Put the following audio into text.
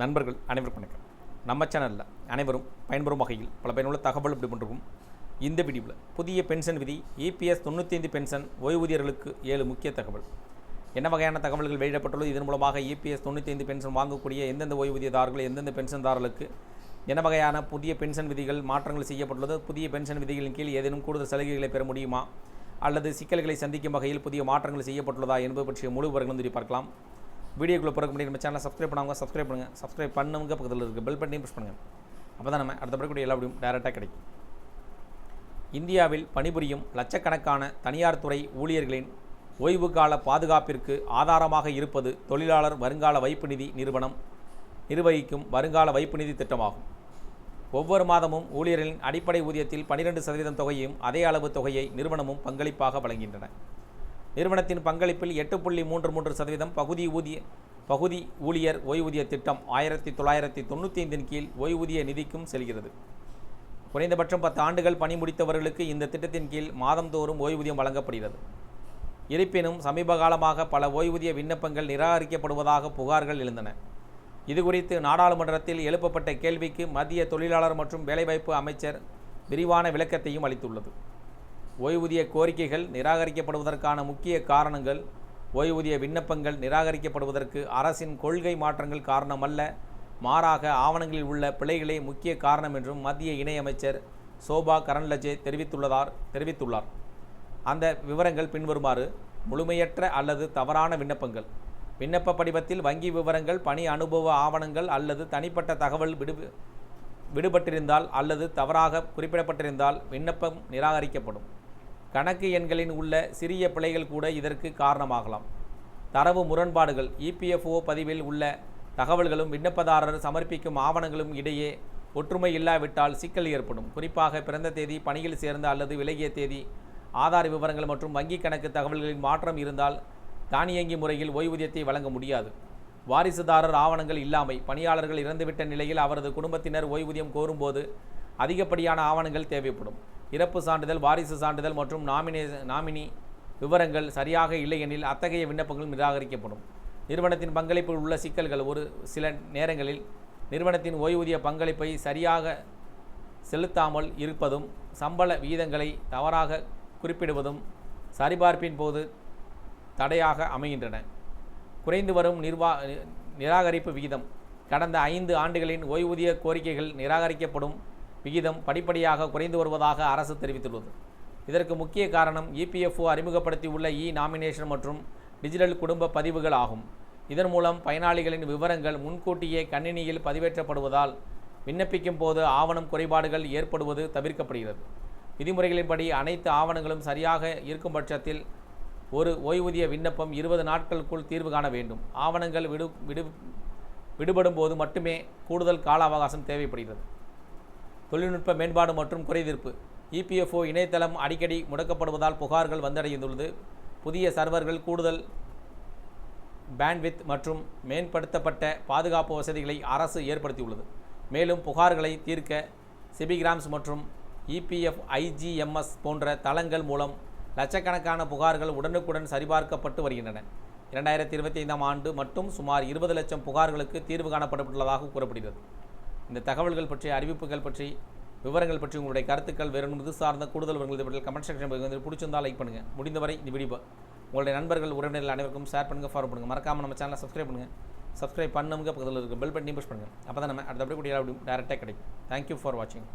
நண்பர்கள் அனைவருக்கும் வணக்கம். நம்ம சேனலில் அனைவரும் பயன்பெறும் வகையில் பல பயனுள்ள தகவல் இப்படி பண்ணுறோம். இந்த வீடியோவில் புதிய பென்ஷன் விதி, EPS 95 பென்ஷன் ஓய்வூதியர்களுக்கு 7 முக்கிய தகவல். என்ன வகையான தகவல்கள் வெளியிடப்பட்டுள்ளது, இதன் மூலமாக EPS 95 பென்ஷன் வாங்கக்கூடிய எந்தெந்த ஓய்வூதியதாரர்கள், எந்தெந்த பென்ஷன்தாரர்களுக்கு என்ன வகையான புதிய பென்ஷன் விதிகள் மாற்றங்கள் செய்யப்பட்டுள்ளது, புதிய பென்ஷன் விதிகளின் கீழ் ஏதேனும் கூடுதல் சலுகைகளை பெற முடியுமா அல்லது சிக்கல்களை சந்திக்கும் வகையில் புதிய மாற்றங்கள் செய்யப்பட்டுள்ளதா என்பது பற்றிய முழு விவரங்களும் தெரிவி பார்க்கலாம். வீடியோக்குள்ளே போகிறக்கு முன்னாடி நம்ம சேனலை சப்ஸ்கிரைப் பண்ணாங்க சப்ஸ்கிரைப் பண்ணுங்கள். சப்ஸ்கிரைப் பண்ணுங்க, பக்கத்தில் இருக்க பெல் பட்டனையும் ப்ரெஸ் பண்ணுங்கள். அப்போ தான் நம்ம அடுத்தபடி எல்லா வீடியும் டைரெக்டாக கிடைக்கும். இந்தியாவில் பணிபுரியும் லட்சக்கணக்கான தனியார் துறை ஊழியர்களின் ஓய்வு கால பாதுகாப்பிற்கு ஆதாரமாக இருப்பது தொழிலாளர் வருங்கால வைப்பு நிதி நிறுவனம் நிர்வகிக்கும் வருங்கால வைப்பு நிதி திட்டமாகும். ஒவ்வொரு மாதமும் ஊழியர்களின் அடிப்படை ஊதியத்தில் 12% தொகையையும் அதே அளவு தொகையை நிறுவனமும் பங்களிப்பாக வழங்குகின்றன. நிறுவனத்தின் பங்களிப்பில் 8.33% பகுதி ஊழியர் ஓய்வூதிய திட்டம் 1995 கீழ் ஓய்வூதிய நிதிக்கும் செல்கிறது. குறைந்தபட்சம் 10 ஆண்டுகள் பணி முடித்தவர்களுக்கு இந்த திட்டத்தின் கீழ் மாதந்தோறும் ஓய்வூதியம் வழங்கப்படுகிறது. இருப்பினும் சமீப காலமாக பல ஓய்வூதிய விண்ணப்பங்கள் நிராகரிக்கப்படுவதாக புகார்கள் எழுந்தன. இதுகுறித்து நாடாளுமன்றத்தில் எழுப்பப்பட்ட கேள்விக்கு மத்திய தொழிலாளர் மற்றும் வேலைவாய்ப்பு அமைச்சர் விரிவான விளக்கத்தையும் அளித்துள்ளது. ஓய்வூதிய கோரிக்கைகள் நிராகரிக்கப்படுவதற்கான முக்கிய காரணங்கள், ஓய்வூதிய விண்ணப்பங்கள் நிராகரிக்கப்படுவதற்கு அரசின் கொள்கை மாற்றங்கள் காரணமல்ல, மாறாக ஆவணங்களில் உள்ள பிழைகளே முக்கிய காரணம் என்றும் மத்திய இணையமைச்சர் சோபா கரன்லஜே தெரிவித்துள்ளார். அந்த விவரங்கள் பின்வருமாறு: முழுமையற்ற அல்லது தவறான விண்ணப்பங்கள், விண்ணப்ப படிவத்தில் வங்கி விவரங்கள், பணி அனுபவ ஆவணங்கள் அல்லது தனிப்பட்ட தகவல் விடுபட்டிருந்தால் அல்லது தவறாக குறிப்பிடப்பட்டிருந்தால் விண்ணப்பம் நிராகரிக்கப்படும். கணக்கு எண்களில் உள்ள சிறிய பிழைகள் கூட இதற்கு காரணமாகலாம். தரவு முரண்பாடுகள், EPFO பதிவில் உள்ள தகவல்களும் விண்ணப்பதாரர் சமர்ப்பிக்கும் ஆவணங்களும் இடையே ஒற்றுமை இல்லாவிட்டால் சிக்கல் ஏற்படும். குறிப்பாக பிறந்த தேதி, பணியில் சேர்ந்த அல்லது விலகிய தேதி, ஆதார் விவரங்கள் மற்றும் வங்கி கணக்கு தகவல்களின் மாற்றம் இருந்தால் தானியங்கி முறையில் ஓய்வூதியத்தை வழங்க முடியாது. வாரிசுதாரர் ஆவணங்கள் இல்லாமை, பணியாளர்கள் இறந்துவிட்ட நிலையில் அவரது குடும்பத்தினர் ஓய்வூதியம் கோரும்போது அதிகப்படியான ஆவணங்கள் தேவைப்படும். இறப்பு சான்றிதழ், வாரிசு சான்றிதழ் மற்றும் நாமினி விவரங்கள் சரியாக இல்லையெனில் அத்தகைய விண்ணப்பங்கள் நிராகரிக்கப்படும். நிறுவனத்தின் பங்களிப்பில் உள்ள சிக்கல்கள், ஒரு சில நேரங்களில் நிறுவனத்தின் ஓய்வூதிய பங்களிப்பை சரியாக செலுத்தாமல் இருப்பதும், சம்பள விகிதங்களை தவறாக குறிப்பிடுவதும் சரிபார்ப்பின் போது தடையாக அமைகின்றன. குறைந்து வரும் நிராகரிப்பு விகிதம், கடந்த 5 ஆண்டுகளின் ஓய்வூதிய கோரிக்கைகள் நிராகரிக்கப்படும் விகிதம் படிப்படியாக குறைந்து வருவதாக அரசு தெரிவித்துள்ளது. இதற்கு முக்கிய காரணம் EPFO அறிமுகப்படுத்தியுள்ள நாமினேஷன் மற்றும் டிஜிட்டல் குடும்ப பதிவுகள் ஆகும். இதன் மூலம் பயனாளிகளின் விவரங்கள் முன்கூட்டியே கணினியில் பதிவேற்றப்படுவதால் விண்ணப்பிக்கும் போது ஆவணம் குறைபாடுகள் ஏற்படுவது தவிர்க்கப்படுகிறது. விதிமுறைகளின்படி அனைத்து ஆவணங்களும் சரியாக இருக்கும் பட்சத்தில் ஒரு ஓய்வூதிய விண்ணப்பம் 20 நாட்களுக்குள் தீர்வு காண வேண்டும். ஆவணங்கள் விடுபடும் போது மட்டுமே கூடுதல் கால அவகாசம் தேவைப்படுகிறது. தொழில்நுட்ப மேம்பாடு மற்றும் குறைதீர்ப்பு, EPFO இணையதளம் அடிக்கடி முடக்கப்படுவதால் புகார்கள் வந்தடைந்துள்ளது. புதிய சர்வர்கள், கூடுதல் பேண்ட்வித் மற்றும் மேம்படுத்தப்பட்ட பாதுகாப்பு வசதிகளை அரசு ஏற்படுத்தியுள்ளது. மேலும் புகார்களை தீர்க்க சிபிகிராம்ஸ் மற்றும் EPF-IGMS போன்ற தளங்கள் மூலம் லட்சக்கணக்கான புகார்கள் உடனுக்குடன் சரிபார்க்கப்பட்டு வருகின்றன. 2025ஆம் ஆண்டு மட்டும் சுமார் 20 லட்சம் புகார்களுக்கு தீர்வு காணப்பட்டுள்ளதாக கூறப்படுகிறது. இந்த தகவல்கள் பற்றி, அறிவிப்புகள் பற்றி, விவரங்கள் பற்றி உங்களுடைய கருத்துக்கள், வேறு இது சார்ந்த கூடுதல் விவரங்கள் கமெண்ட் செக்ஷன் வந்து பிடிச்சிருந்தால் லைக் பண்ணுங்கள். முடிந்தவரை இந்த வீடியோ உங்களுடைய நண்பர்கள், உறவினர்கள் அனைவருக்கும் ஷேர் பண்ணுங்கள், ஃபாலோ பண்ணுங்கள். மறக்காமல் நம்ம சேனலை சப்ஸ்கிரைப் பண்ணுங்கள். சப்ஸ்கிரைப் பண்ணுங்க, பக்கத்தில் இருக்க பெல் பட்டனையும் ப்ரெஸ் பண்ணுங்கள். அப்போ தான் நம்ம அடுத்தபடி கூட டைரெக்டாக கிடைக்கும். தேங்க்யூ ஃபார் வாட்சிங்.